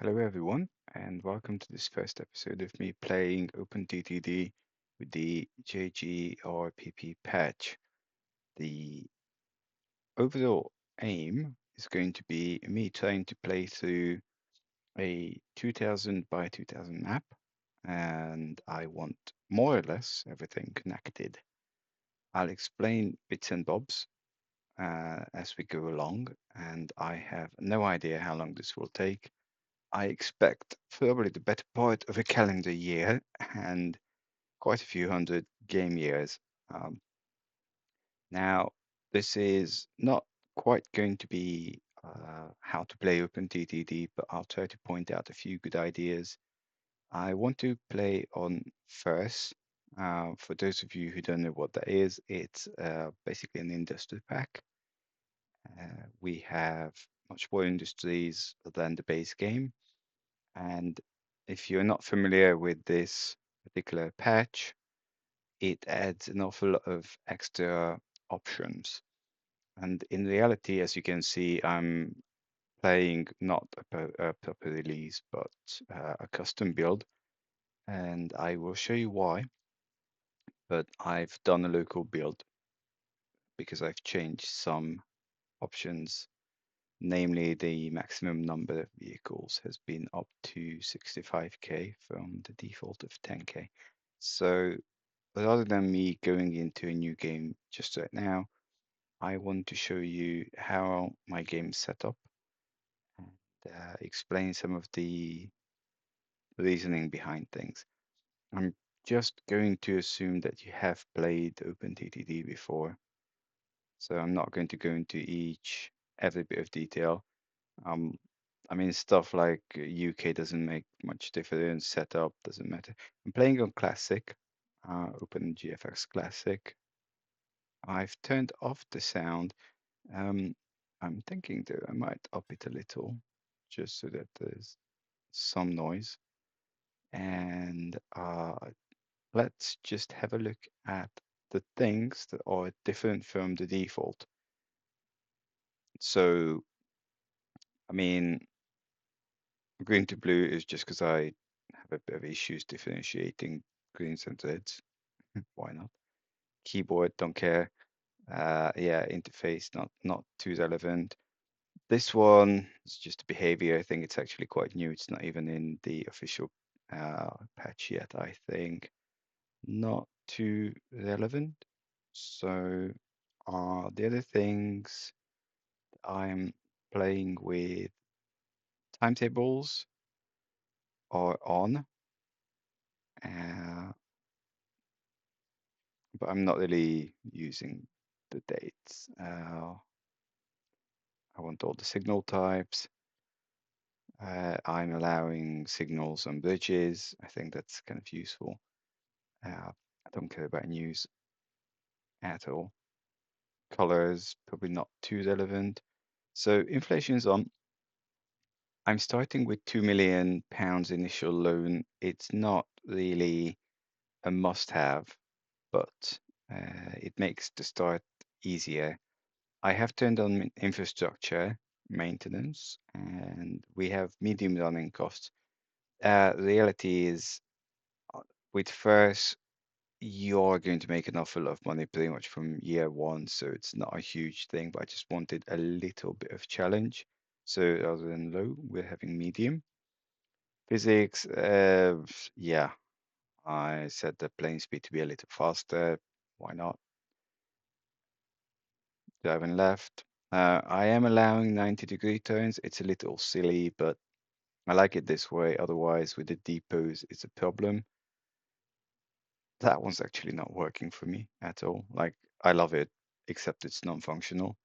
Hello everyone, and welcome to this first episode of me playing OpenTTD with the JGRPP patch. The overall aim is going to be me trying to play through a 2000 by 2000 map, and I want more or less everything connected. I'll explain bits and bobs as we go along, and I have no idea how long this will take. I expect probably the better part of a calendar year and quite a few hundred game years. Um, Now, this is not quite going to be how to play OpenTTD, but I'll try to point out a few good ideas. I want to play on FIRS. For those of you who don't know what that is, it's basically an industry pack. We have much more industries than the base game. And if you're not familiar with this particular patch, it adds an awful lot of extra options. And in reality, as you can see, I'm playing not a proper release, but a custom build. And I will show you why. But I've done a local build because I've changed some options. Namely, the maximum number of vehicles has been up to 65k from the default of 10k. So rather than me going into a new game just right now, I want to show you how my game's set up and explain some of the reasoning behind things. I'm just going to assume that you have played OpenTTD before, so I'm not going to go into every bit of detail. Um, I mean, stuff like UK doesn't make much difference, setup doesn't matter. I'm playing on Classic, OpenGFX Classic. I've turned off the sound. Um, I'm thinking that I might up it a little, just so that there's some noise. And let's just have a look at the things that are different from the default. So, I mean, green to blue is just because I have a bit of issues differentiating greens and reds. Why not? Keyboard, don't care. Yeah, interface, not too relevant. This one is just a behavior. I think it's actually quite new. It's not even in the official patch yet, I think. Not too relevant. So, the other things I'm playing with timetables are on, uh, but I'm not really using the dates. I want all the signal types. I'm allowing signals on bridges. I think that's kind of useful. I don't care about news at all. Colors, probably not too relevant. So inflation is on. I'm starting with £2 million initial loan. It's not really a must-have, but it makes the start easier. I have turned on infrastructure maintenance, and we have medium running costs. Reality is, with first, you're going to make an awful lot of money pretty much from year one, so it's not a huge thing, but I just wanted a little bit of challenge. So rather than low, we're having medium. Physics, yeah, I set the plane speed to be a little faster. Why not? Driving left. I am allowing 90-degree turns. It's a little silly, but I like it this way. Otherwise, with the depots, it's a problem. That one's actually not working for me at all. Like, I love it, except it's non-functional.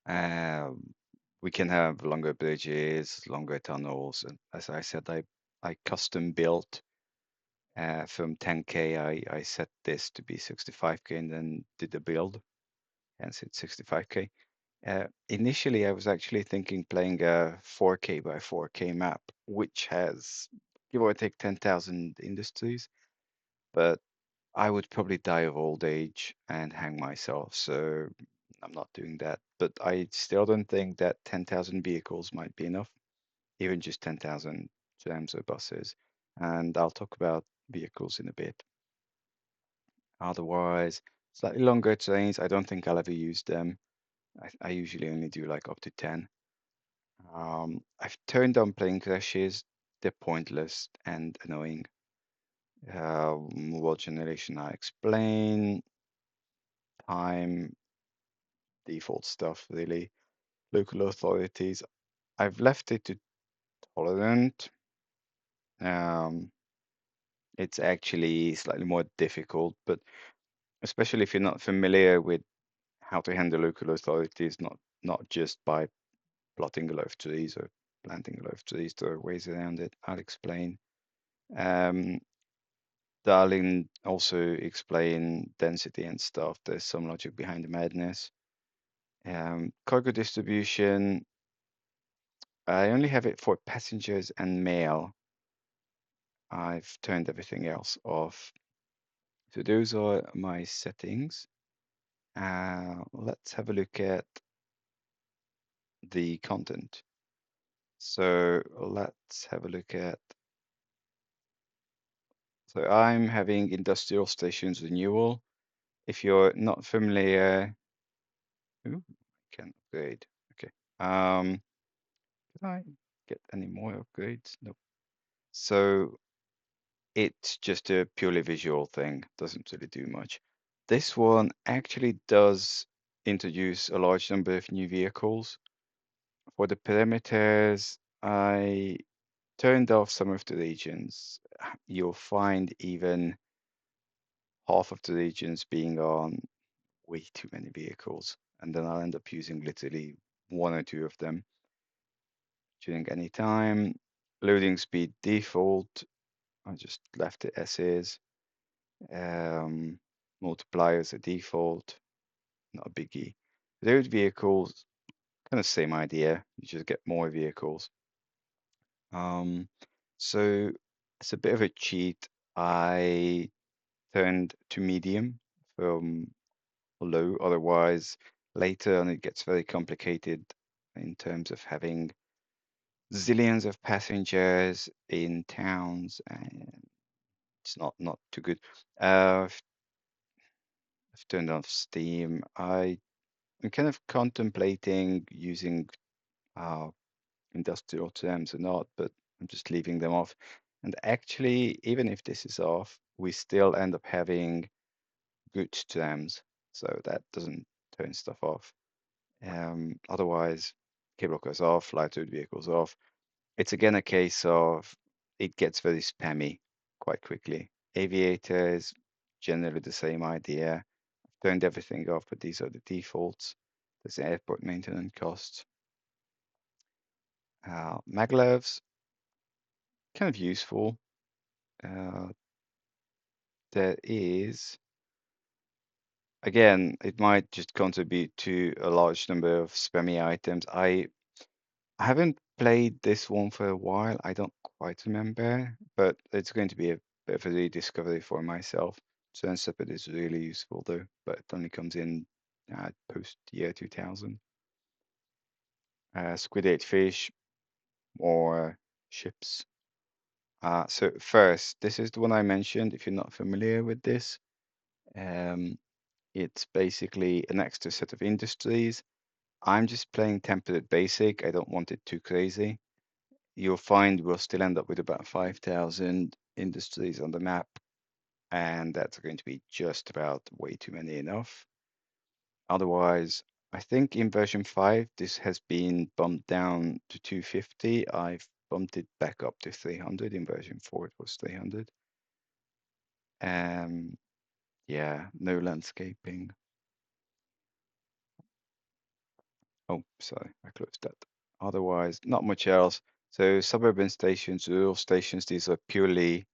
Um, we can have longer bridges, longer tunnels, and as I said, I custom built from 10K. I set this to be 65K and then did the build, hence it's 65K. Initially, I was actually thinking playing a 4K by 4K map, which has give or take 10,000 industries, but I would probably die of old age and hang myself, so I'm not doing that. But I still don't think that 10,000 vehicles might be enough. even just 10,000 trams or buses. And I'll talk about vehicles in a bit. Otherwise, slightly longer trains, I don't think I'll ever use them. I usually only do like up to 10. I've turned on plane crashes. They're pointless and annoying. What generation I explain, time, default stuff, really. Local authorities, I've left it to tolerant. Um, it's actually slightly more difficult, but especially if you're not familiar with how to handle local authorities, not just by plotting a lot of trees or planting a lot of trees, there are ways around it. I'll explain. Um, Darling also explain density and stuff. There's some logic behind the madness. Cargo distribution, I only have it for passengers and mail. I've turned everything else off. So those are my settings. Let's have a look at the content. So let's have a look at. So I'm having industrial stations renewal. If you're not familiar, ooh, I can upgrade. Okay. Can I get any more upgrades? Nope. So it's just a purely visual thing, doesn't really do much. This one actually does introduce a large number of new vehicles. For the perimeters, I turned off some of the regions. You'll find even half of the regions being on way too many vehicles, and then I'll end up using literally one or two of them during any time. Loading speed default, I just left it as is. Multipliers are default, not a biggie. Load vehicles, kind of same idea. You just get more vehicles. Um, so it's a bit of a cheat. I turned to medium from low. Otherwise, later on, it gets very complicated in terms of having zillions of passengers in towns, and it's not too good. I've turned off Steam. I'm kind of contemplating using uh, industrial terms or not, but I'm just leaving them off. And actually, even if this is off, we still end up having good terms, so that doesn't turn stuff off. Otherwise, cable goes off, light-weight vehicles off. It's again a case of it gets very spammy quite quickly. Aviators, generally the same idea. I've turned everything off, but these are the defaults. There's airport maintenance costs. Maglevs, kind of useful. Uh, there is, again, it might just contribute to a large number of spammy items. I haven't played this one for a while. I don't quite remember, but it's going to be a bit of a rediscovery for myself. Separate is really useful though, but it only comes in post year 2000. Squid ate fish or ships. So first, this is the one I mentioned. If you're not familiar with this, um, it's basically an extra set of industries. I'm just playing temperate basic. I don't want it too crazy. You'll find we'll still end up with about 5,000 industries on the map, and that's going to be just about way too many enough. Otherwise, I think in version 5, this has been bumped down to 250. I've bumped it back up to 300. In version 4, it was 300. Yeah, no landscaping. Oh, sorry, I closed that. Otherwise, not much else. So suburban stations, rural stations, these are purely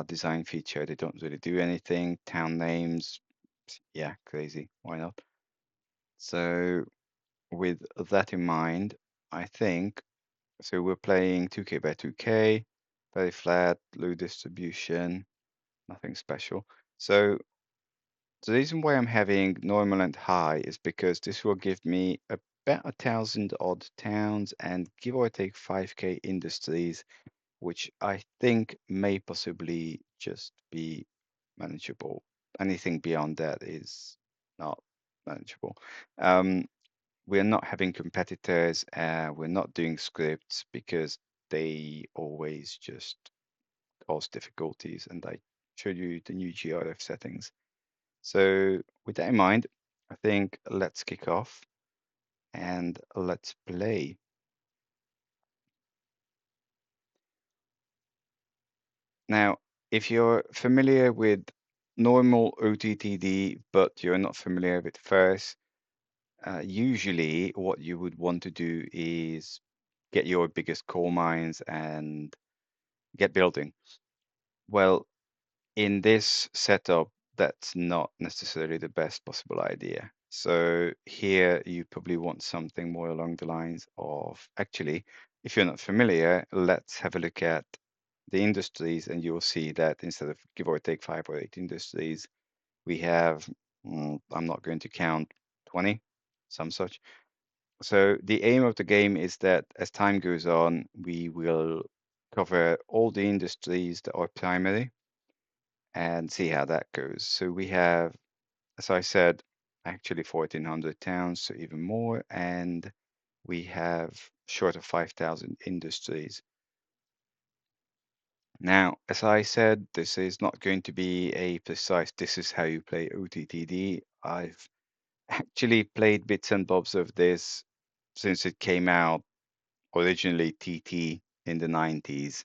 design feature. They don't really do anything. Town names, yeah, crazy. Why not? So with that in mind, I think, so we're playing 2K by 2K, very flat, low distribution, nothing special. So the reason why I'm having normal and high is because this will give me a about 1,000 odd towns and give or take 5K industries, which I think may possibly just be manageable. Anything beyond that is not manageable. We're not having competitors. We're not doing scripts because they always just cause difficulties. And I showed you the new GRF settings. So with that in mind, I think let's kick off and let's play. Now, if you're familiar with normal OTTD, but you're not familiar with FIRS, usually what you would want to do is get your biggest coal mines and get building. Well, in this setup, that's not necessarily the best possible idea. So here you probably want something more along the lines of, actually, if you're not familiar, let's have a look at the industries and you'll see that instead of give or take 5 or 8 industries, we have, I'm not going to count 20, some such. So the aim of the game is that as time goes on, we will cover all the industries that are primary and see how that goes. So we have, as I said, actually 1,400 towns, so even more, and we have short of 5,000 industries. Now, as I said, this is not going to be a precise, this is how you play OTTD. I've actually played bits and bobs of this since it came out, originally TT in the 90s,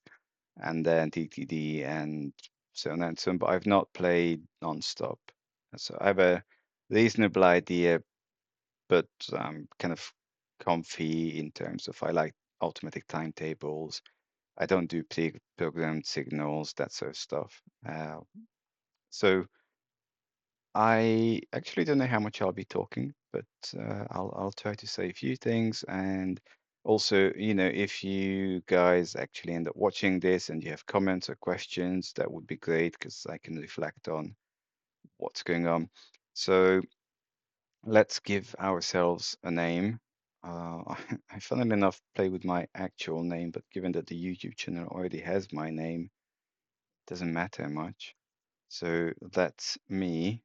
and then TTD and so on and so on, but I've not played nonstop. So I have a reasonable idea, but I'm kind of comfy in terms of I like automatic timetables. I don't do pre-programmed signals, that sort of stuff. So I actually don't know how much I'll be talking, but I'll try to say a few things. And also, if you guys actually end up watching this and you have comments or questions, that would be great because I can reflect on what's going on. So let's give ourselves a name. I funnily enough play with my actual name, but given that the YouTube channel already has my name, it doesn't matter much. So that's me.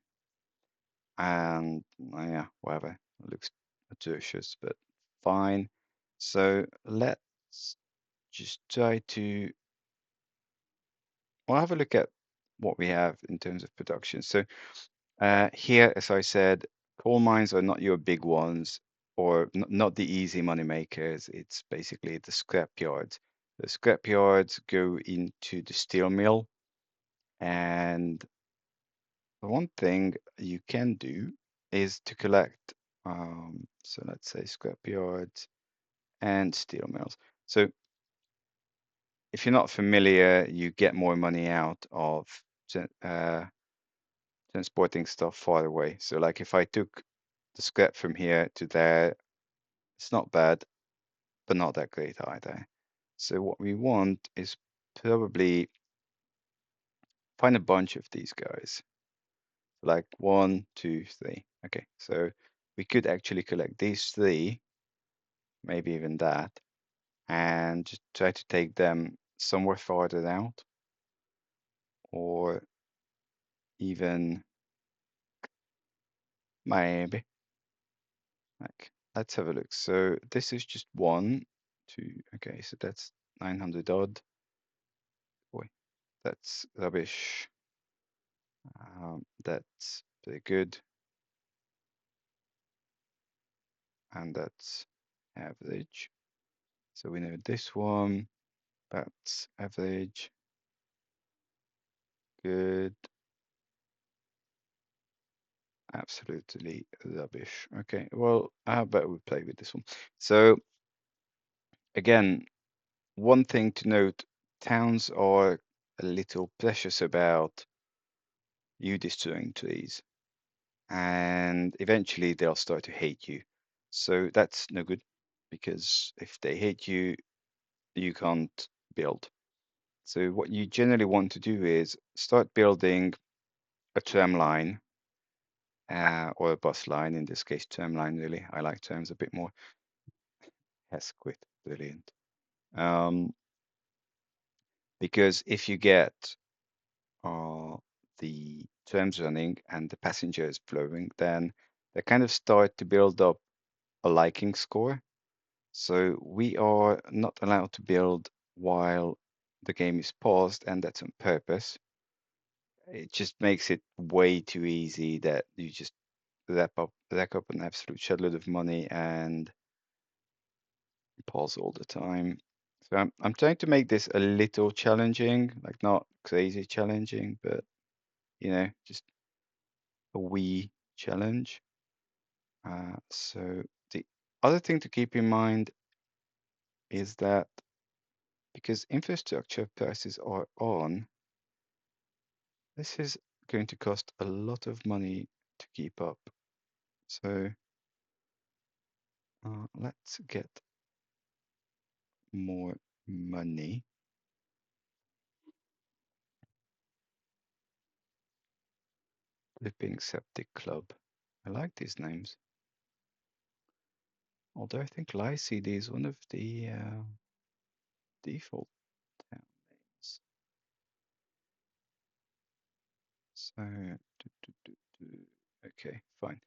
And yeah, whatever. It looks atrocious, but fine. So let's just try to, well, have a look at what we have in terms of production. So here, as I said, coal mines are not your big ones or not the easy money makers. It's basically the scrap yards. The scrap yards go into the steel mill. And the one thing you can do is to collect, so let's say scrap yards and steel mills. So if you're not familiar, you get more money out of transporting stuff far away. So like if I took the scrap from here to there, it's not bad, but not that great either. So what we want is probably find a bunch of these guys. Like 1, 2, 3. Okay, so we could actually collect these 3, maybe even that, and just try to take them somewhere farther out, or even maybe. Like, let's have a look. So this is just 1, 2. Okay, so that's 900 odd. Boy, that's rubbish. That's pretty good. And that's average. So we know this one, that's average. Good. Absolutely rubbish. Okay, well, how about we play with this one? So again, one thing to note, towns are a little precious about you destroying trees, and eventually they'll start to hate you. So that's no good, because if they hate you, you can't build. So what you generally want to do is start building a tram line or a bus line, in this case, term line, really. I like terms a bit more. Hesquit, brilliant. Because if you get the terms running and the passengers flowing, then they kind of start to build up a liking score. So we are not allowed to build while the game is paused, and that's on purpose. It just makes it way too easy that you just rack up an absolute shitload of money and pause all the time. So I'm trying to make this a little challenging, like not crazy challenging, but just a wee challenge. So the other thing to keep in mind is that because infrastructure prices are on, this is going to cost a lot of money to keep up. So let's get more money. Flipping Septic Club. I like these names. Although I think Lycd is one of the default town names. So, okay, fine.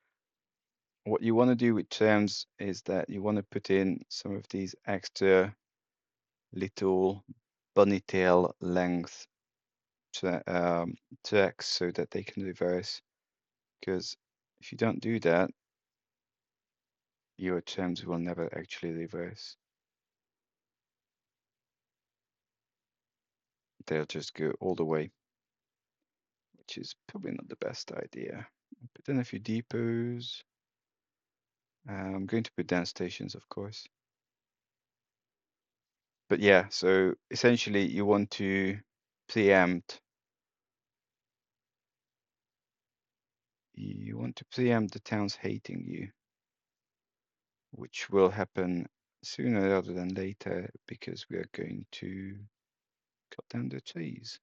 What you want to do with terms is that you want to put in some of these extra little bunny tail length tracks so that they can reverse. Because if you don't do that, your terms will never actually reverse. They'll just go all the way, which is probably not the best idea. Put in a few depots. I'm going to put down stations, of course. But yeah, so essentially you want to preempt the towns hating you, which will happen sooner rather than later because we are going to cut down the trees,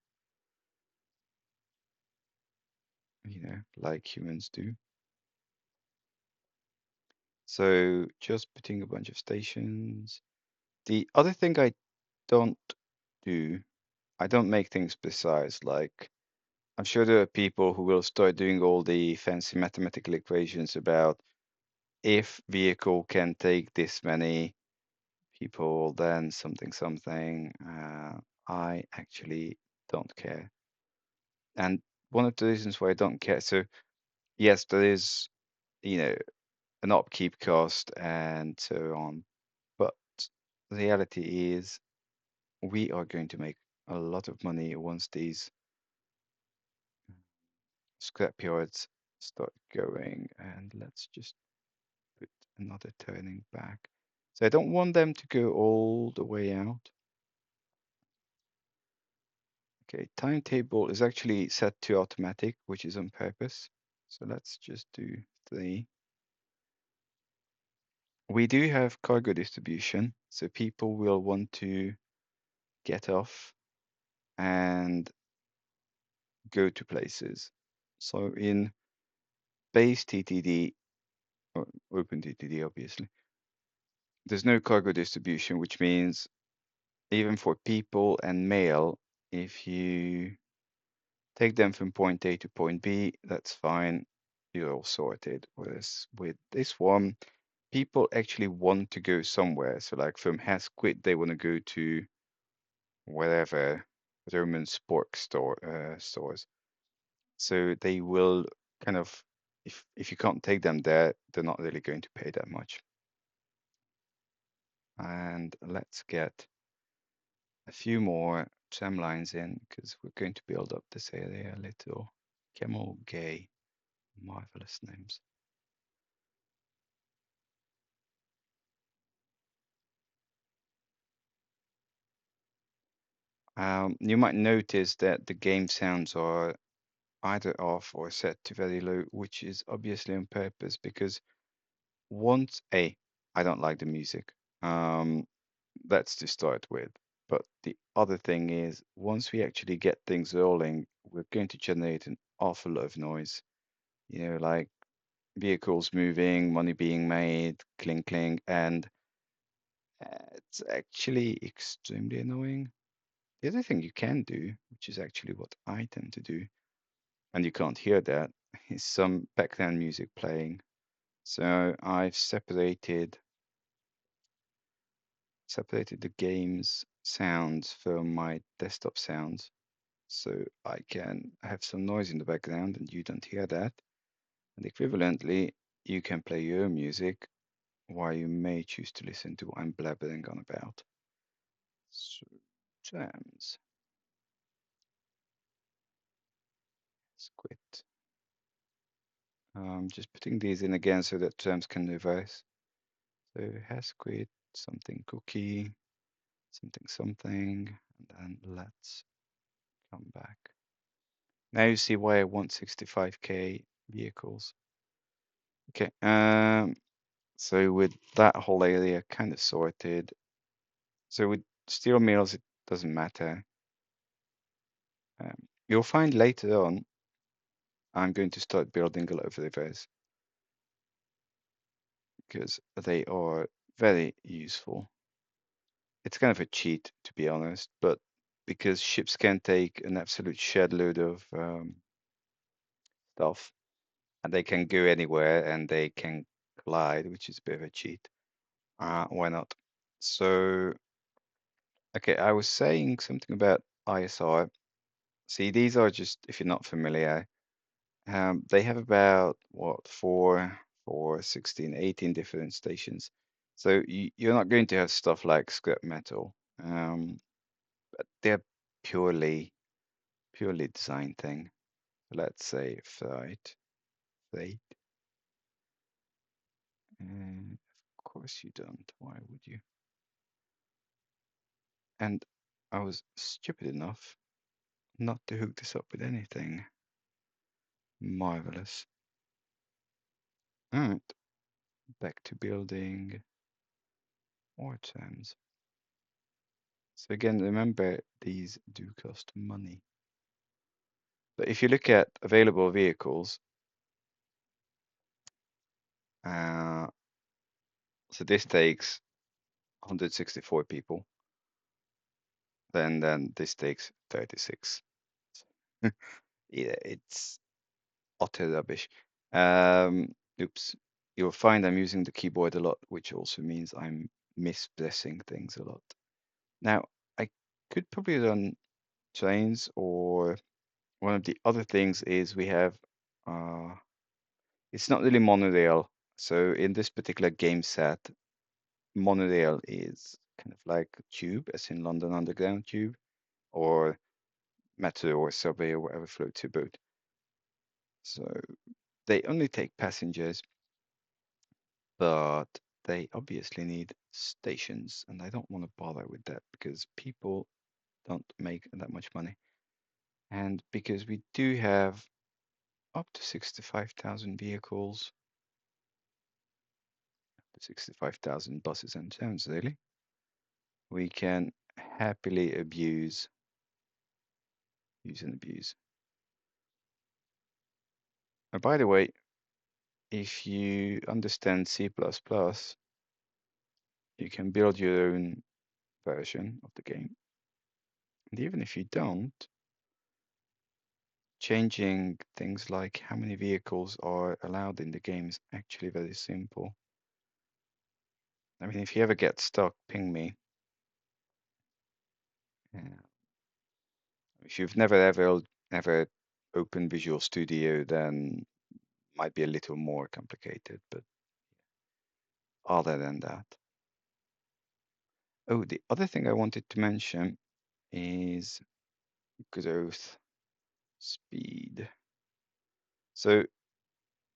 like humans do. So just putting a bunch of stations. The other thing I don't do, I don't make things precise. Like, I'm sure there are people who will start doing all the fancy mathematical equations about if vehicle can take this many people, then something something. I actually don't care. And one of the reasons why I don't care, so yes, there is, an upkeep cost and so on, but the reality is we are going to make a lot of money once these scrapyards start going. And let's just put another turning back. So I don't want them to go all the way out. Okay, timetable is actually set to automatic, which is on purpose. So let's just do 3. We do have cargo distribution, so people will want to get off and go to places. So in base TTD, or OpenTTD, obviously, there's no cargo distribution, which means even for people and mail, if you take them from point A to point B, that's fine. You're all sorted. Whereas with this one, people actually want to go somewhere. So like from Hesquit, they want to go to wherever Roman sport stores. So they will kind of, if you can't take them there, they're not really going to pay that much. And let's get a few more tram lines in because we're going to build up this area a little. Camel Gay, marvelous names. You might notice that the game sounds are either off or set to very low, which is obviously on purpose because I don't like the music. That's to start with. But the other thing is, once we actually get things rolling, we're going to generate an awful lot of noise. Like vehicles moving, money being made, cling cling, and it's actually extremely annoying. The other thing you can do, which is actually what I tend to do, and you can't hear that, is some background music playing. So I've separated the game's sounds from my desktop sounds, so I can have some noise in the background and you don't hear that. And equivalently, you can play your music while you may choose to listen to what I'm blabbering on about. So, jams. Let's quit. Just putting these in again so that terms can reverse. So has quit, something cookie, something something, and then let's come back. Now you see why I want 65k vehicles. Okay, so with that whole area kind of sorted. So with steel mills, it doesn't matter. You'll find later on, I'm going to start building a lot of rivers because they are very useful. It's kind of a cheat, to be honest, but because ships can take an absolute shed load of stuff, and they can go anywhere and they can collide, which is a bit of a cheat. Why not? So, okay, I was saying something about ISR. See, these are just, if you're not familiar, they have about, what, 16, 18 different stations. So you're not going to have stuff like scrap metal. But they're purely design thing. Let's say freight. And of course you don't. Why would you? And I was stupid enough not to hook this up with anything. Marvelous. Alright, back to building ore terms. So again, remember these do cost money. But if you look at available vehicles, so this takes 164 people, then this takes 36. Yeah, it's utter rubbish. Oops. You'll find I'm using the keyboard a lot, which also means I'm mispressing things a lot. Now, I could probably run trains, or one of the other things is we have, it's not really monorail. So in this particular game set, monorail is kind of like tube, as in London Underground tube, or metro or subway or whatever floats your boat. So they only take passengers, but they obviously need stations, and I don't want to bother with that because people don't make that much money. And because we do have up to 65,000 vehicles, 65,000 buses and trams, really, we can happily use and abuse. And by the way, if you understand C++, you can build your own version of the game. And even if you don't, changing things like how many vehicles are allowed in the game is actually very simple. I mean, if you ever get stuck, ping me. If you've never ever opened Visual Studio, then might be a little more complicated, but other than that. Oh, the other thing I wanted to mention is growth speed. So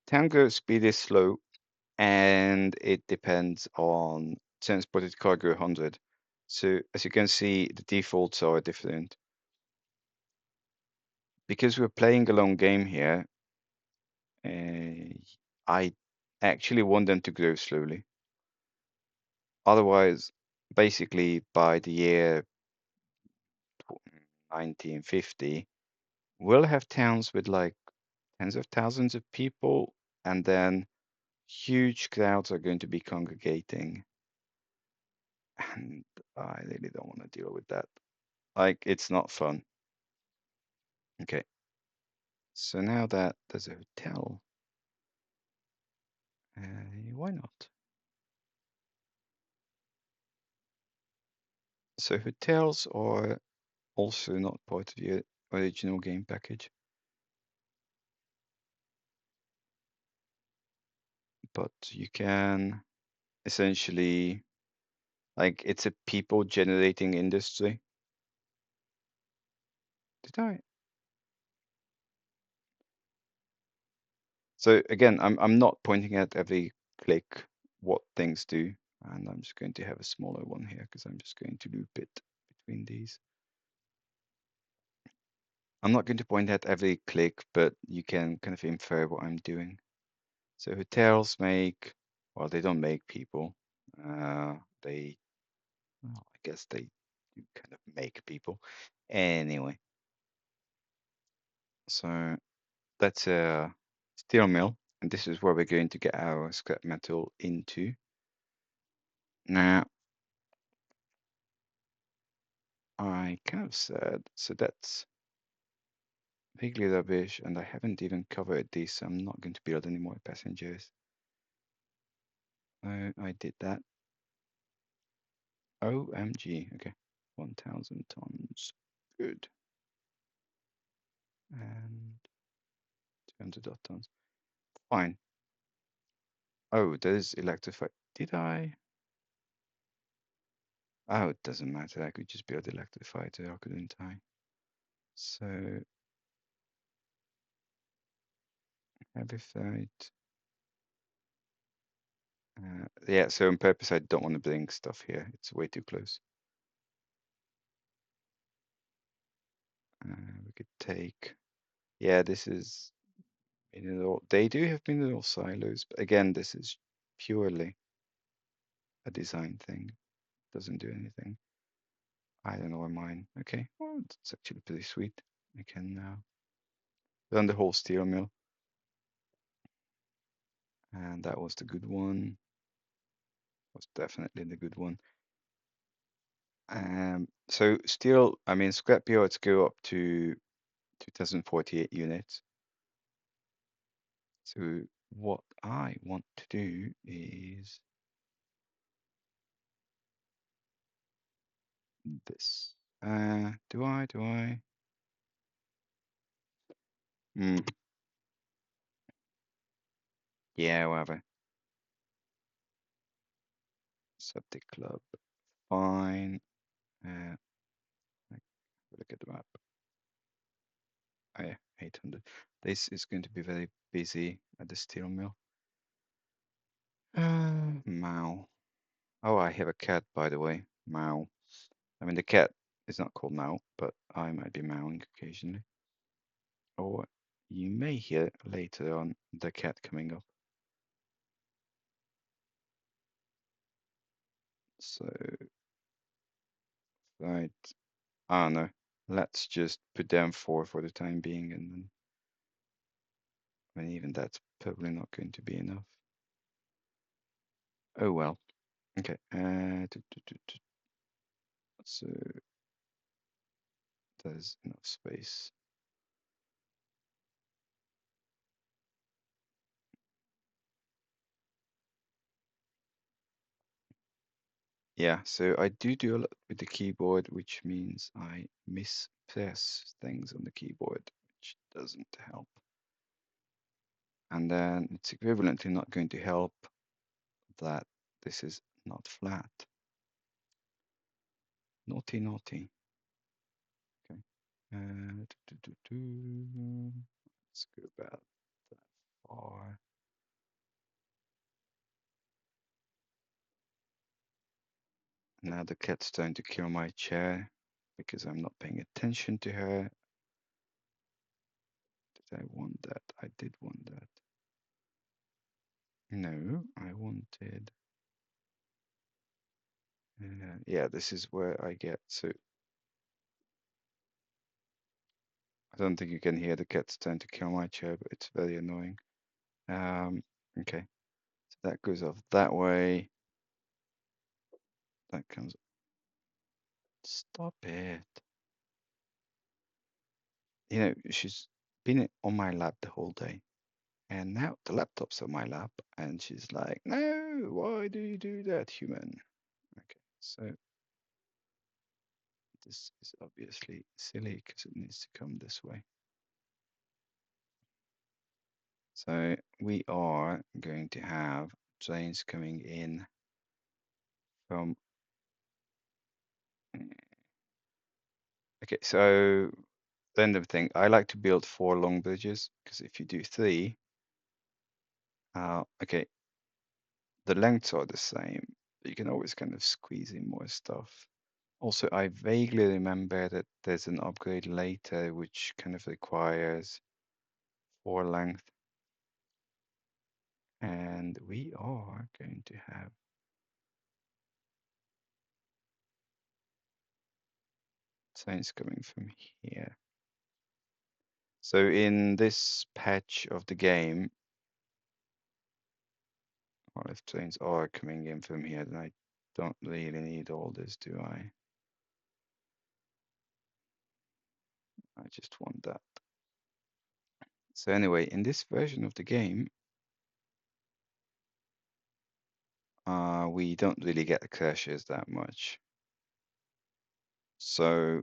town growth speed is slow, and it depends on transported cargo 100. So as you can see, the defaults are different. Because we're playing a long game here, I actually want them to grow slowly. Otherwise, basically by the year 1950, we'll have towns with like tens of thousands of people, and then huge crowds are going to be congregating, and I really don't want to deal with that. Like, it's not fun. Okay, so now that there's a hotel, why not? So hotels are also not part of the original game package, but you can essentially, like, it's a people generating industry. Did I? So again, I'm not pointing at every click what things do, and I'm just going to have a smaller one here because I'm just going to loop it between these. I'm not going to point at every click, but you can kind of infer what I'm doing. So hotels make, well, they don't make people. They, well, I guess they do kind of make people. Anyway, so that's a steel mill, and this is where we're going to get our scrap metal into. Now, I kind of said, so that's vaguely rubbish, and I haven't even covered this, so I'm not going to build any more passengers. I did that. OMG, okay. 1,000 tons. Good. And 200 odd tons. Fine. Oh, there's electrified. Did I? Oh, it doesn't matter. I could just build electrified there, couldn't I? So, heavy freight. Yeah, so on purpose, I don't want to bring stuff here. It's way too close. We could take. Yeah, this is mineral. They do have mineral silos, but again, this is purely a design thing. Doesn't do anything. Iron ore mine. Okay, well, it's actually pretty sweet. I can run the whole steel mill, and that was the good one. Was definitely the good one. So steel, I mean, scrap yards go up to 2048 units. So what I want to do is this. Do I? Do I? Hmm. Yeah, whatever. Septic club. Fine. Look at the map. Oh yeah, 800. This is going to be very busy at the steel mill. Mao. Oh, I have a cat, by the way. Mao. I mean, the cat is not called Mao, but I might be mowing occasionally. Or you may hear later on the cat coming up. So, right. I don't know. Let's just put down 4 for the time being, and then, I mean, even that's probably not going to be enough. Oh well. Okay. So there's enough space. Yeah, so I do a lot with the keyboard, which means I mispress things on the keyboard, which doesn't help. And then it's equivalently not going to help that this is not flat. Naughty, naughty. Okay. Let's go about that far. Now the cat's trying to kill my chair because I'm not paying attention to her. Did I want that? I did want that. No, I wanted. Yeah, this is where I get. So I don't think you can hear the cats trying to kill my chair, but it's very annoying. Okay, so that goes off that way. That comes. Stop it. You know, she's been on my lap the whole day. And now the laptop's on my lap, and she's like, "No, why do you do that, human?" Okay, so this is obviously silly because it needs to come this way. So we are going to have trains coming in from. Okay, so then the thing, I like to build 4 long bridges because if you do 3, okay, the lengths are the same, but you can always kind of squeeze in more stuff. Also, I vaguely remember that there's an upgrade later which kind of requires 4 length, and we are going to have trains coming from here. So in this patch of the game, or if trains are coming in from here, then I don't really need all this, do I? I just want that. So anyway, in this version of the game, we don't really get crashes that much. So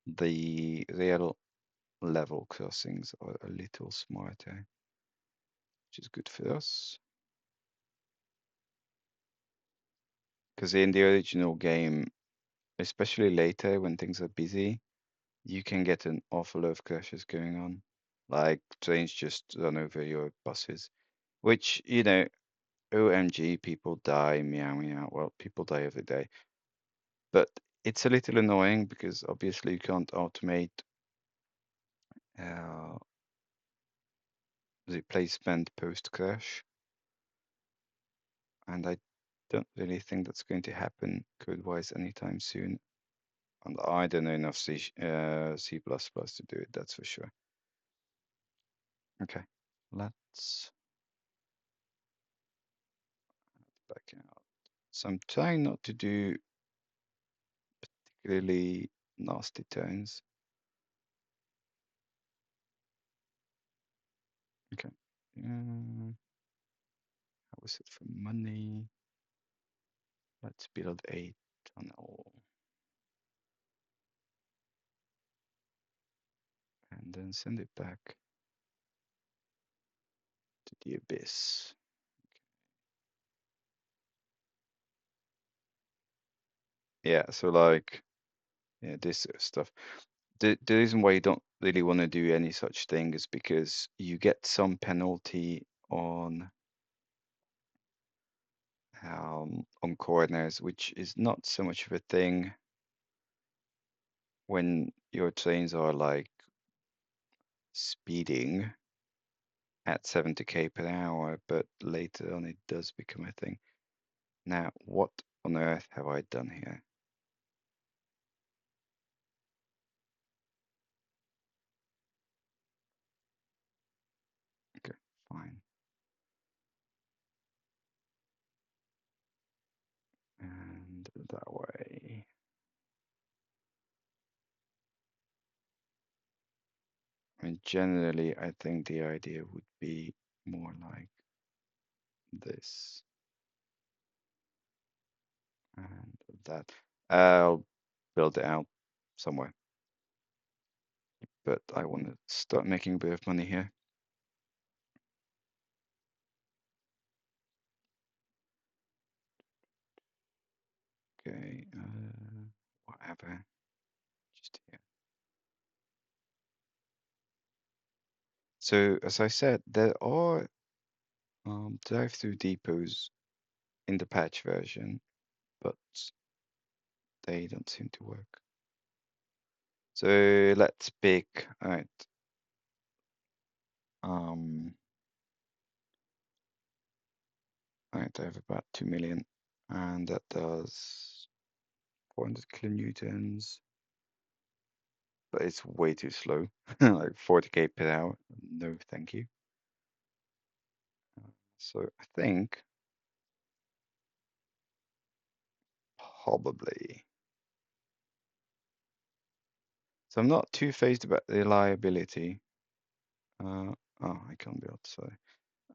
the real level crossings are a little smarter, which is good for us. Because in the original game, especially later when things are busy, you can get an awful lot of crashes going on. Like trains just run over your buses, which, you know, OMG, people die, meow meow. Well, people die every day. But it's a little annoying because obviously you can't automate uh, replacement post-crash. And I don't really think that's going to happen code-wise anytime soon. And I don't know enough C++ to do it, that's for sure. Okay, let's back out. So I'm trying not to do particularly nasty turns. Okay. How was it for money? Let's build a tunnel. And then send it back to the abyss. Yeah, so like, yeah, this sort of stuff. The reason why you don't really want to do any such thing is because you get some penalty on corners, which is not so much of a thing when your trains are like speeding at 70 km per hour, but later on it does become a thing. Now, what on earth have I done here? Okay, fine. And that way. I mean, generally, I think the idea would be more like this and that. I'll build it out somewhere, but I want to start making a bit of money here. Okay, whatever, just here. So, as I said, there are drive-through depots in the patch version, but they don't seem to work. So let's pick, all right. All right, I have about 2 million, and that does 400 kilonewtons, but it's way too slow, like 40 km per hour. No, thank you. So I think probably. So I'm not too phased about the reliability. Oh, I can't build. So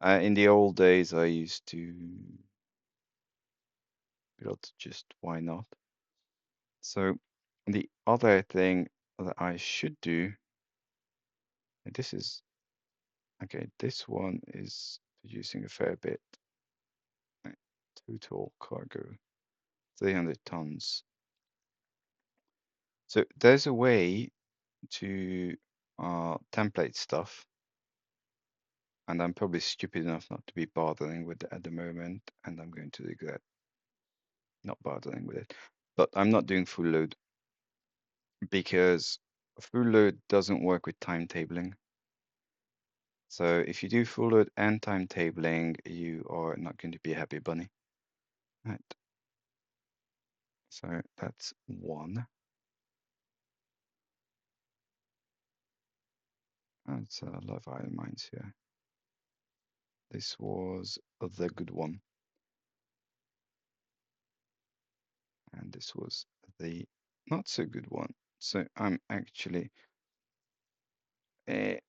in the old days, I used to build just why not. So the other thing that I should do, and this is okay. This one is producing a fair bit. Right, total cargo 300 tons. So there's a way to template stuff, and I'm probably stupid enough not to be bothering with it at the moment, and I'm going to regret not bothering with it. But I'm not doing full load because full load doesn't work with timetabling. So if you do full load and timetabling, you are not going to be a happy bunny. Right. So that's one. That's a lot of iron mines here. This was the good one. And this was the not so good one. So I'm actually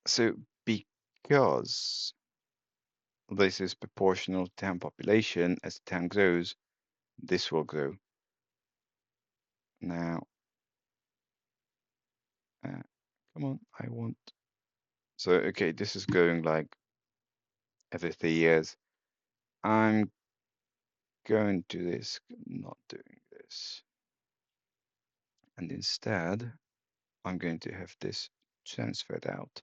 so because this is proportional to town population, as the town grows, this will grow. Now, come on, I want. So okay, this is going like every 3 years. I'm going to risk not doing this, and instead, I'm going to have this transferred out.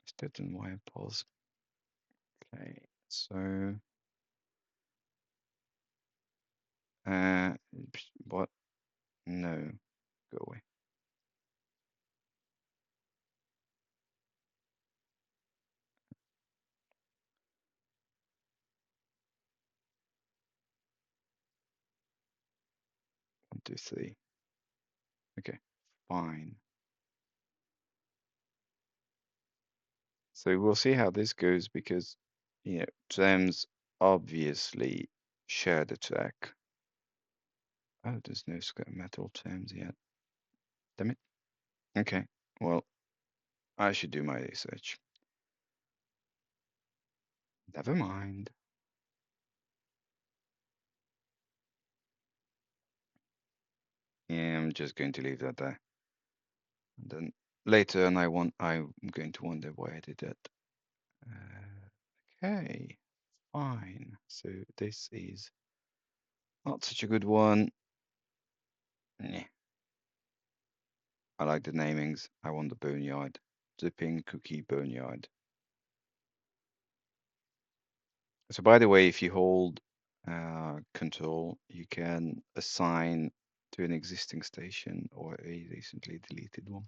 Instead, in wire pulse. Okay, so uh, what? No, go away. One, two, three. Okay, fine. So we'll see how this goes because, trams obviously share the track. Oh, there's no scrap metal trams yet. Damn it. Okay, well, I should do my research. Never mind. Yeah, I'm just going to leave that there. And then later on, I'm going to wonder why I did that. Okay, fine. So this is not such a good one. Nah, I like the namings. I want the boneyard. Dripping Cookie Boneyard. So by the way, if you hold control, you can assign to an existing station or a recently deleted one.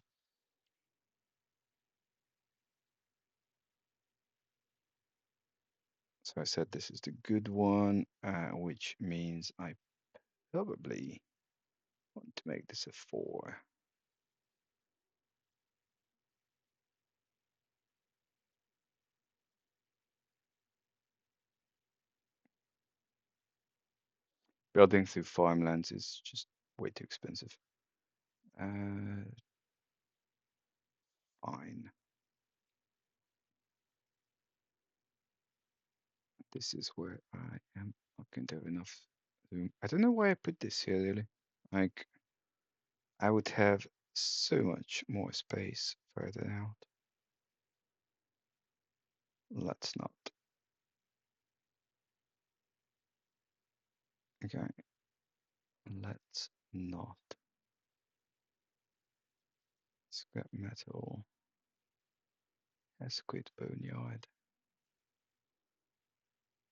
So I said this is the good one, which means I probably want to make this a 4. Building through farmlands is just way too expensive. Fine. This is where I am not going to have enough room. I don't know why I put this here really. Like, I would have so much more space further out. Let's not. Okay. Let's not. Scrap metal. Esquid boneyard.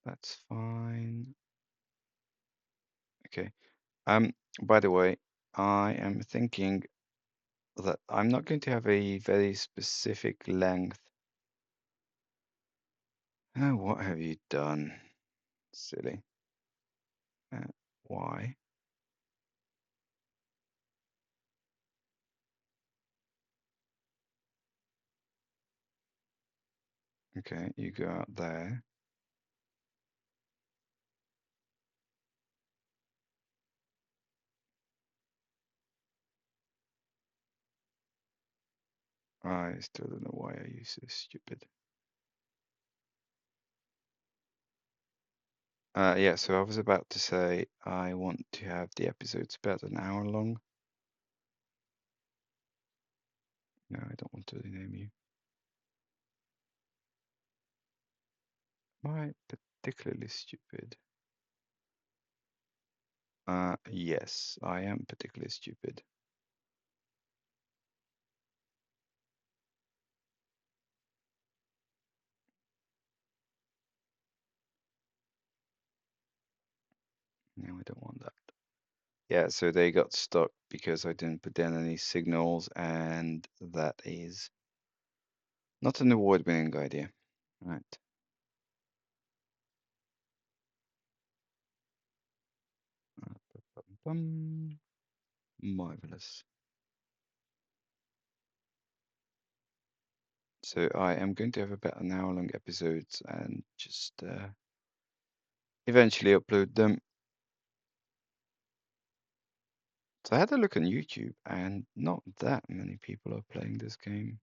That's fine. Okay. By the way, I am thinking that I'm not going to have a very specific length. Oh, what have you done? Silly. Why? Okay, you go out there. I still don't know why I use this stupid. Yeah, so I was about to say I want to have the episodes about an hour long. No, I don't want to rename you. Am I particularly stupid? Yes, I am particularly stupid. No, I don't want that. Yeah, so they got stuck because I didn't put down any signals, and that is not an award-winning idea. Right. Marvelous. So I am going to have about an hour-long episodes and just eventually upload them. So I had a look on YouTube, and not that many people are playing this game,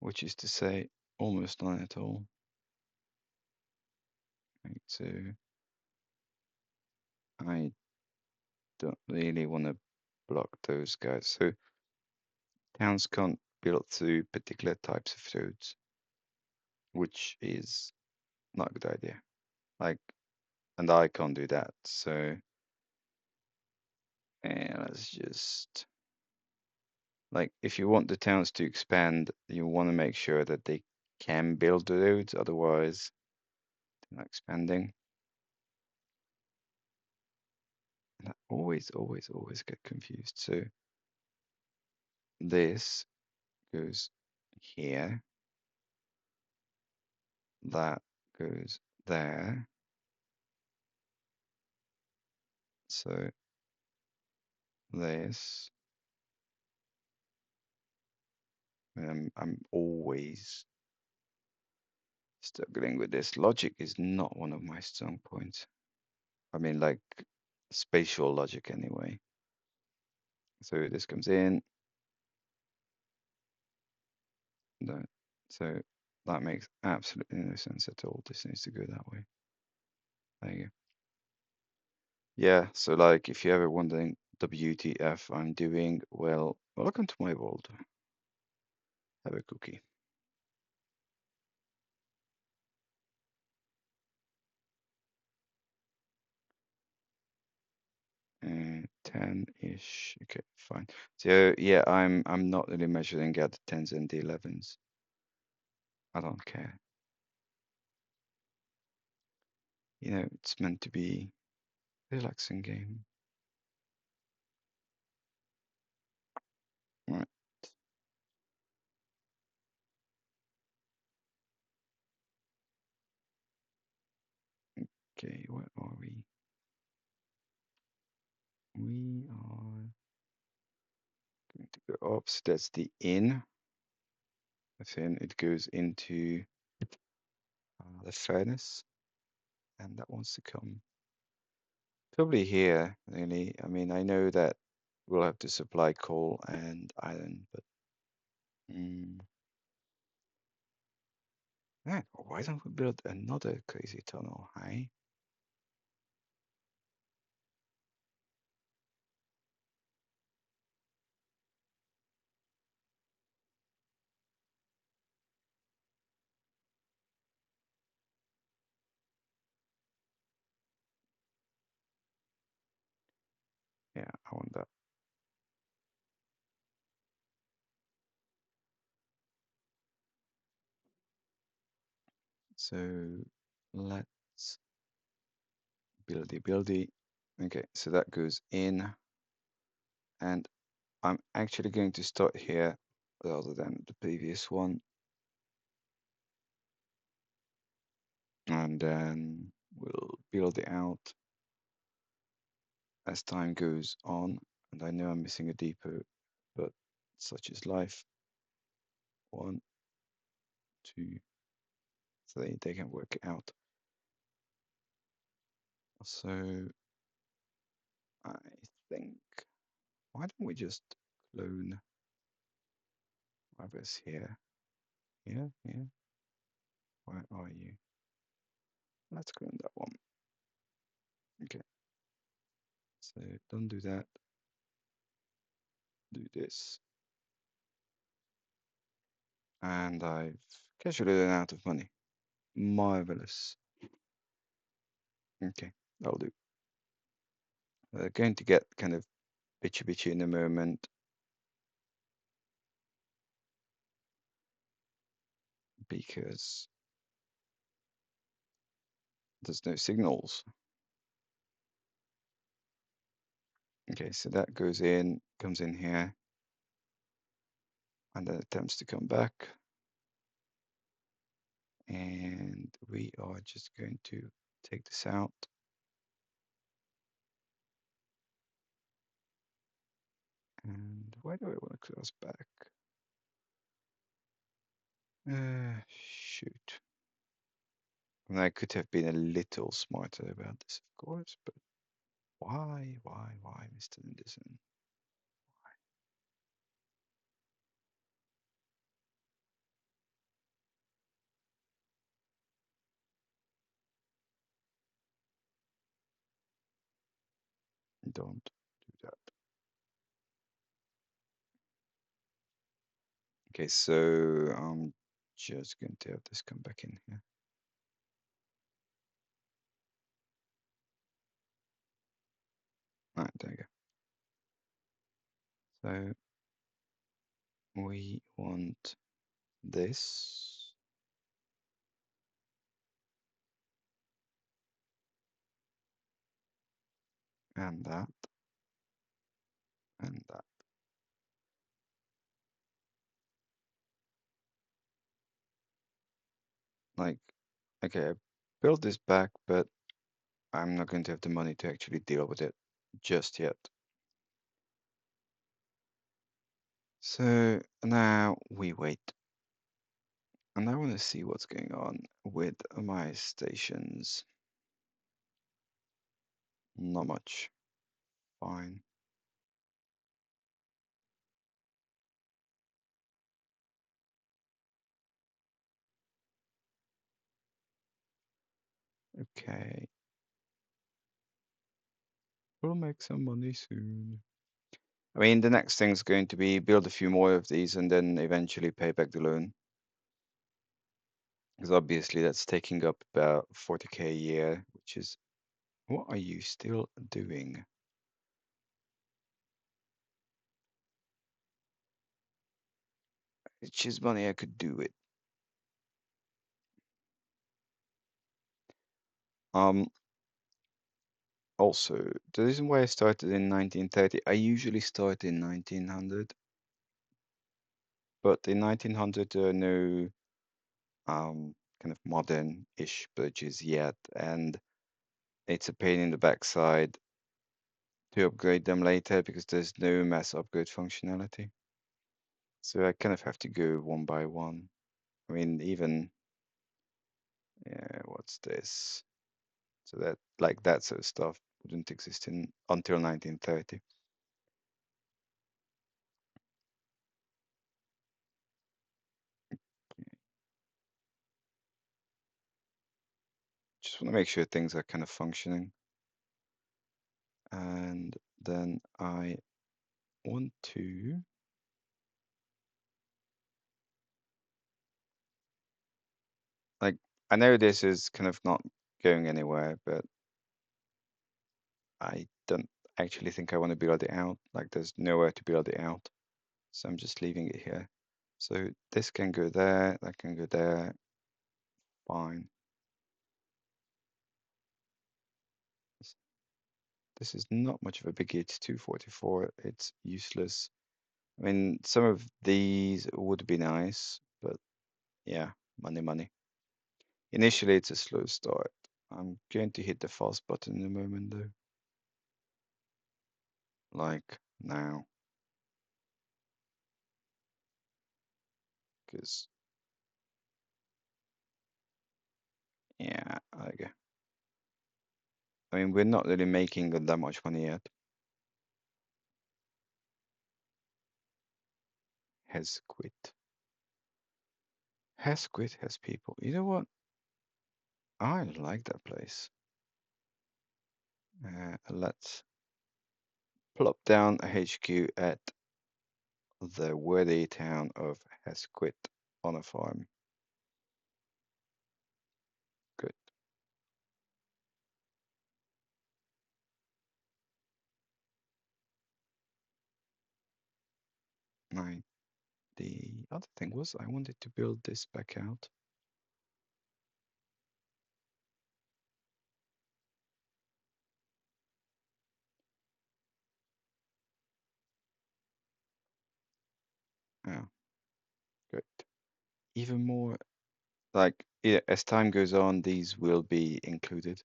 which is to say, almost none at all. Right, so I don't really want to block those guys. So towns can't build through particular types of roads, which is not a good idea. Like, and I can't do that. So, let's just like, if you want the towns to expand, you want to make sure that they can build the roads, otherwise they're not expanding. And I always get confused. So this goes here, that goes there. So this, I'm always struggling with this. Logic is not one of my strong points. I mean, like spatial logic anyway. So this comes in, that, so that makes absolutely no sense at all. This needs to go that way. There you go. Yeah, so like if you're ever wondering WTF I'm doing, well, welcome to my world. Have a cookie. And 10-ish. Okay, fine. So yeah, I'm not really measuring at the 10s and the 11s. I don't care. You know, it's meant to be a relaxing game. Right. Okay, where are we? We are going to go up. So that's the in. Then it goes into the furnace, and that wants to come probably here, really. I mean, I know that we'll have to supply coal and iron, but yeah, why don't we build another crazy tunnel, hey? Yeah, I want that. So let's buildy. Okay, so that goes in, and I'm actually going to start here rather than the previous one. And then we'll build it out as time goes on. And I know I'm missing a depot, but such is life. One, 2, 3. They can work it out. So I think, why don't we just clone others here? Here, here. Where are you? Let's clone that one. Okay. So don't do that. Do this. And I've casually run out of money. Marvelous. Okay, that'll do. We're going to get kind of bitchy in a moment because there's no signals. Okay, so that goes in, comes in here, and then attempts to come back. And we are just going to take this out. And why do I want to close back? Shoot. And I could have been a little smarter about this, of course, but why, Mr. Anderson? Don't do that. Okay, so I'm just going to have this come back in here. All right, there you go. So we want this. And that. And that. Like, okay, I built this back, but I'm not going to have the money to actually deal with it just yet. So now we wait. And I want to see what's going on with my stations. Not much. Fine. Okay. We'll make some money soon. I mean, the next thing's going to be build a few more of these and then eventually pay back the loan. Because obviously that's taking up about 40k a year, which is, what are you still doing? Which is money I could do with. Also, the reason why I started in 1930, I usually start in 1900, but in 1900 there are no kind of modern-ish bridges yet, and it's a pain in the backside to upgrade them later because there's no mass upgrade functionality. So I kind of have to go one by one. I mean, even, what's this? So that, like that sort of stuff wouldn't exist until 1930. Just want to make sure things are kind of functioning. And then I want to, like, I know this is kind of not going anywhere, but I don't actually think I want to build it out. Like, there's nowhere to build it out. So I'm just leaving it here. So this can go there, that can go there. Fine. This is not much of a biggie. It's 244. It's useless. I mean, some of these would be nice, but yeah, money. Initially, it's a slow start. I'm going to hit the fast button in a moment, though. Like now. Because Yeah, okay. I mean, we're not really making that much money yet. Has quit. Has quit, has people. You know what? I like that place. Let's plop down a HQ at the worthy town of Hesquit on a farm. Good. Nine. The other thing was I wanted to build this back out. Oh, good. Even more, like, yeah, as time goes on, these will be included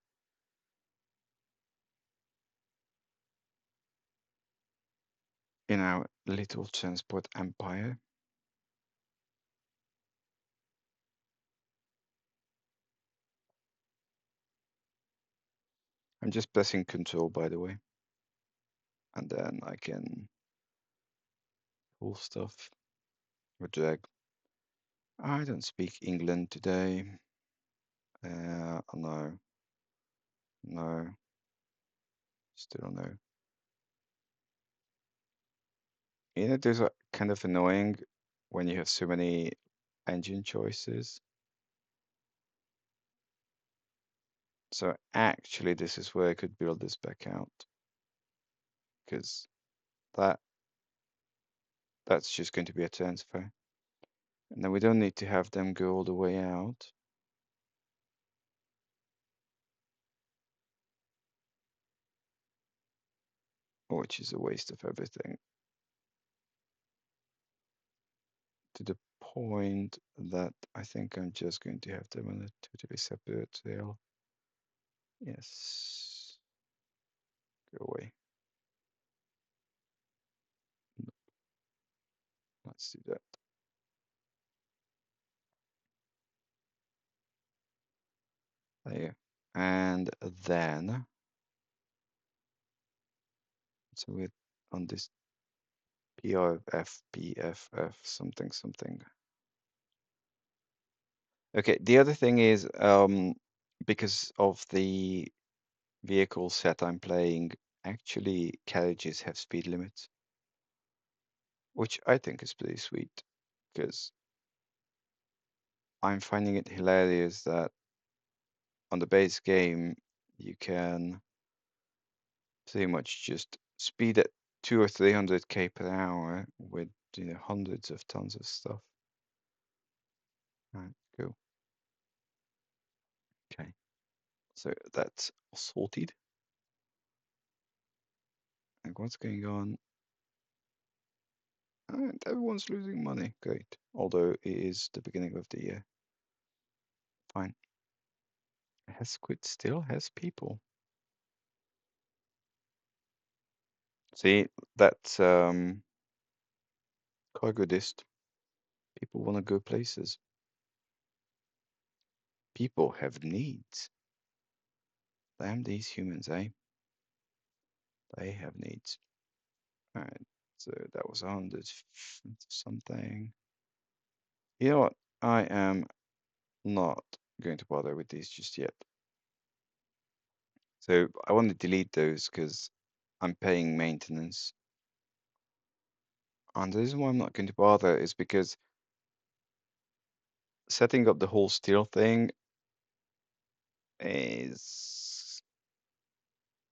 in our little transport empire. I'm just pressing control, by the way, and then I can pull stuff or drag. I don't speak England today. No, no, still no. You know, there's a kind of annoying when you have so many engine choices. So actually, this is where I could build this back out, because that that's just going to be a transfer. And then we don't need to have them go all the way out. Which is a waste of everything. To the point that I think I'm just going to have them on a totally separate rail. Yes. Go away. No, let's do that. There. And then, so we're on this PRF, PFF, something, something. Okay, the other thing is, because of the vehicle set I'm playing, actually carriages have speed limits, which I think is pretty sweet, because I'm finding it hilarious that on the base game you can pretty much just speed at 200 or 300 km per hour with hundreds of tons of stuff. Right, cool. Okay, so that's sorted. And what's going on? And everyone's losing money. Great. Although it is the beginning of the year. Fine. Hesquit still has people. See, that's cargo dist. People want to go places. People have needs. Damn these humans, eh? They have needs. All right. So that was 100 something. You know what? I am not going to bother with these just yet. So I want to delete those because I'm paying maintenance. And the reason why I'm not going to bother is because setting up the whole steel thing is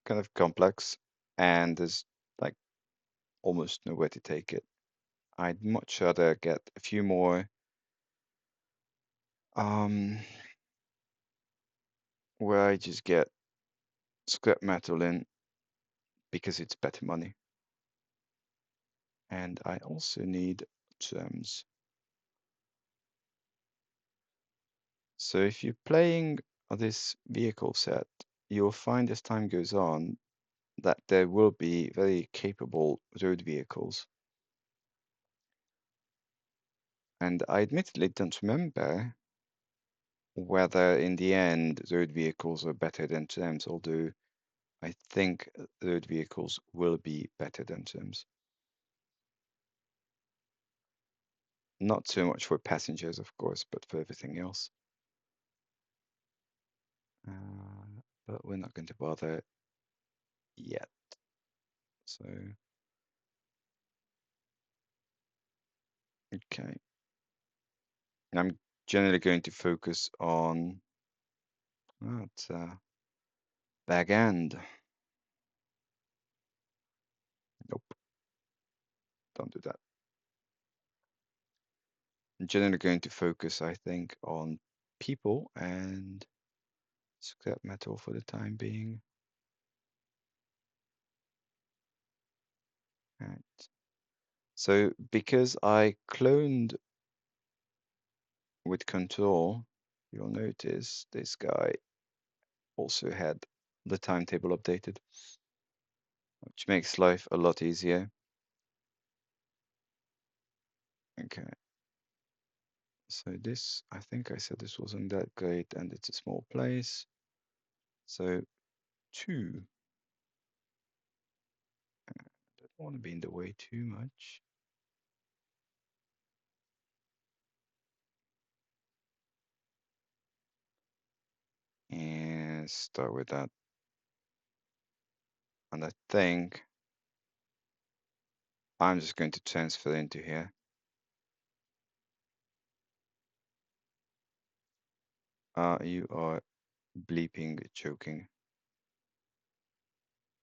kind of complex and there's like almost nowhere to take it. I'd much rather get a few more where I just get scrap metal in because it's better money. And I also need gems. So if you're playing this vehicle set, you'll find as time goes on that there will be very capable road vehicles. And I admittedly don't remember whether in the end road vehicles are better than trams, although I think road vehicles will be better than trams. Not so much for passengers, of course, but for everything else. But we're not going to bother yet. So, okay. I'm generally going to focus on back end. Nope, don't do that. I'm generally going to focus, I think, on people and scrap metal for the time being. Right. So because I cloned with control, you'll notice this guy also had the timetable updated, which makes life a lot easier. Okay. So this, I think I said this wasn't that great, and it's a small place. So 2. Don't want to be in the way too much. And start with that. And I think I'm just going to transfer into here. You are bleeping, choking.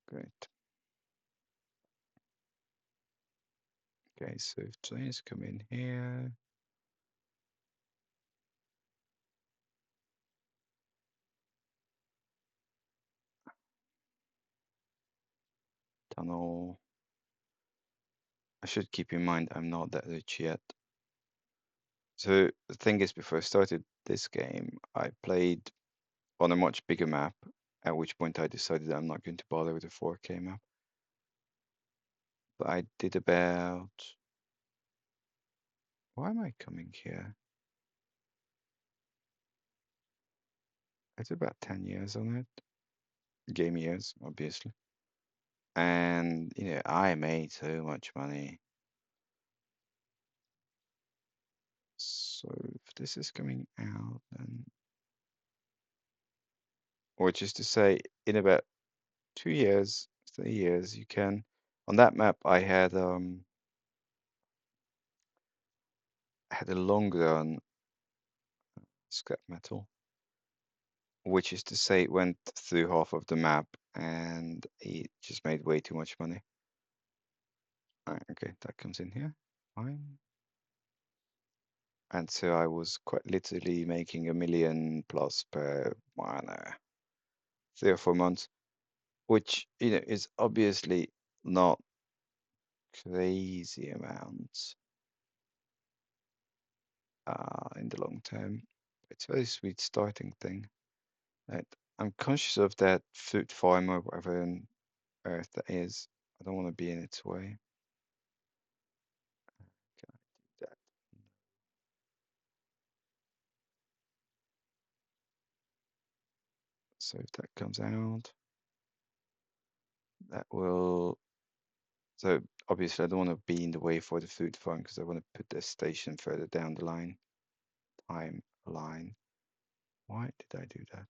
Great. Okay, so if trains come in here. Tunnel. I should keep in mind I'm not that rich yet. So the thing is, before I started this game, I played on a much bigger map, at which point I decided I'm not going to bother with a 4K map. But I did about... Why am I coming here? I did about 10 years on it. Game years, obviously. And, I made so much money. So if this is coming out, then... Or just to say, in about 2 years, 3 years, you can... On that map, I had a long run scrap metal, which is to say it went through half of the map and it just made way too much money. All right, okay, that comes in here. Fine. And so I was quite literally making 1 million plus per, I don't know, 3 or 4 months, which, is obviously not crazy amounts in the long term. It's a very sweet starting thing. Right? I'm conscious of that fruit farm or whatever on earth that is. I don't want to be in its way. Can I do that? So if that comes out, that will... So obviously I don't want to be in the way for the food farm because I want to put this station further down the line. Timeline. Why did I do that?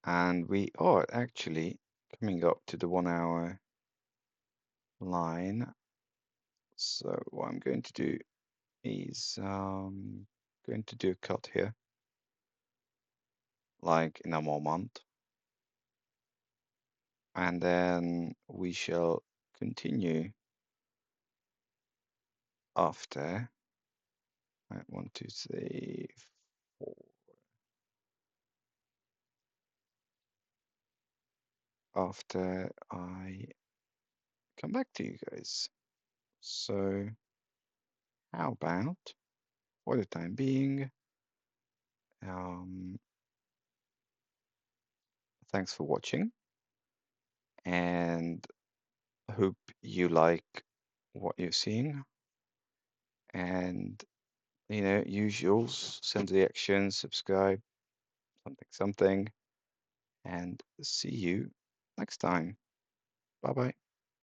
And we are actually coming up to the 1 hour line. So what I'm going to do is going to do a cut here, like in a moment. And then we shall continue after. Right, 1, 2, 3, 4. After I come back to you guys. So how about, for the time being, thanks for watching, and I hope you like what you're seeing, and usuals, send the actions, subscribe, something, and see you next time. Bye bye.